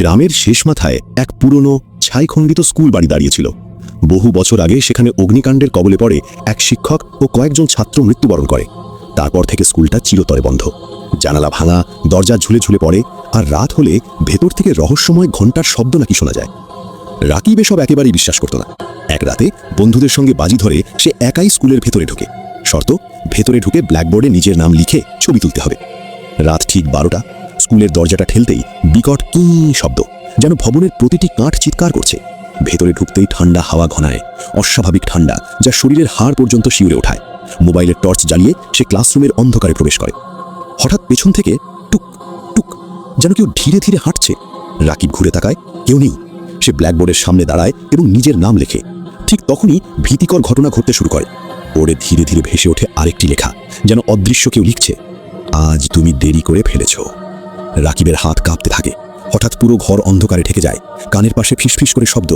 গ্রামের শেষ মাথায় এক পুরনো ছাইখণ্ডিত স্কুল বাড়ি দাঁড়িয়েছিল। বহু বছর আগে সেখানে অগ্নিকাণ্ডের কবলে পড়ে এক শিক্ষক ও কয়েকজন ছাত্র মৃত্যুবরণ করে। তারপর থেকে স্কুলটা চিরতরে বন্ধ। জানালা ভাঙা, দরজা ঝুলে ঝুলে পড়ে, আর রাত হলে ভেতর থেকে রহস্যময় ঘণ্টার শব্দ নাকি শোনা যায়। রাকিব এসব একেবারেই বিশ্বাস করত না। এক রাতে বন্ধুদের সঙ্গে বাজি ধরে সে একাই স্কুলের ভেতরে ঢোকে। শর্ত, ভেতরে ঢুকে ব্ল্যাকবোর্ডে নিজের নাম লিখে ছবি তুলতে হবে। রাত ঠিক 12টা। স্কুলের দরজাটা ঠেলতেই বিকট কি শব্দ, যেন ভবনের প্রতিটি কাঠ চিৎকার করছে। ভেতরে ঢুকতেই ঠান্ডা হাওয়া ঘনায়, অস্বাভাবিক ঠান্ডা, যা শরীরের হাড় পর্যন্ত শিউরে ওঠায়। মোবাইলের টর্চ জ্বালিয়ে সে ক্লাসরুমের অন্ধকারে প্রবেশ করে। হঠাৎ পেছন থেকে টুক টুক যেন কেউ ধীরে ধীরে হাঁটছে। রাকিব ঘুরে তাকায়, কেউ নেই। সে ব্ল্যাকবোর্ডের সামনে দাঁড়ায় এবং নিজের নাম লেখে। ঠিক তখনই ভীতিকর ঘটনা ঘটতে শুরু করে। বোর্ডে ধীরে ধীরে ভেসে ওঠে আরেকটি লেখা, যেন অদৃশ্য কেউ লিখছে, আজ তুমি দেরি করে ফেলেছ। রাকিবের হাত কাঁপতে থাকে। হঠাৎ পুরো ঘর অন্ধকারে ঢেকে যায়। কানের পাশে ফিসফিস করে শব্দ,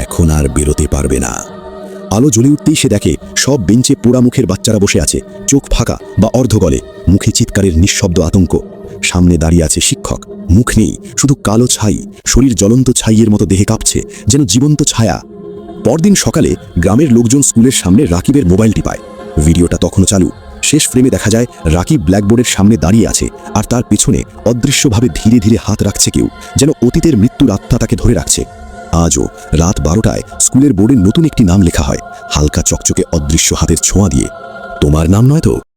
এখন আর বেরোতে পারবে না। আলো জ্বলে উঠতেই সে দেখে সব বেঞ্চে পোড়া মুখের বাচ্চারা বসে আছে, চোখ ফাঁকা বা অর্ধগলে, মুখে চিৎকারের নিঃশব্দ আতঙ্ক। সামনে দাঁড়িয়ে আছে শিক্ষক, মুখ নেই, শুধু কালো ছাই, শরীর জ্বলন্ত ছাইয়ের মতো দেহে কাঁপছে, যেন জীবন্ত ছায়া। পরদিন সকালে গ্রামের লোকজন স্কুলের সামনে রাকিবের মোবাইলটি পায়। ভিডিওটা তখনও চালু। শেষ ফ্রেমে দেখা যায় রাকিব ব্ল্যাকবোর্ডের সামনে দাঁড়িয়ে আছে, আর তার পেছনে অদৃশ্যভাবে ধীরে ধীরে হাত রাখছে কেউ, যেন অতীতের মৃত্যুর আত্মা তাকে ধরে রাখছে। আজও রাত 12টায় স্কুলের বোর্ডে নতুন একটি নাম লেখা হয়, হালকা চকচকে অদৃশ্য হাতের ছোঁয়া দিয়ে, তোমার নাম নয় তো?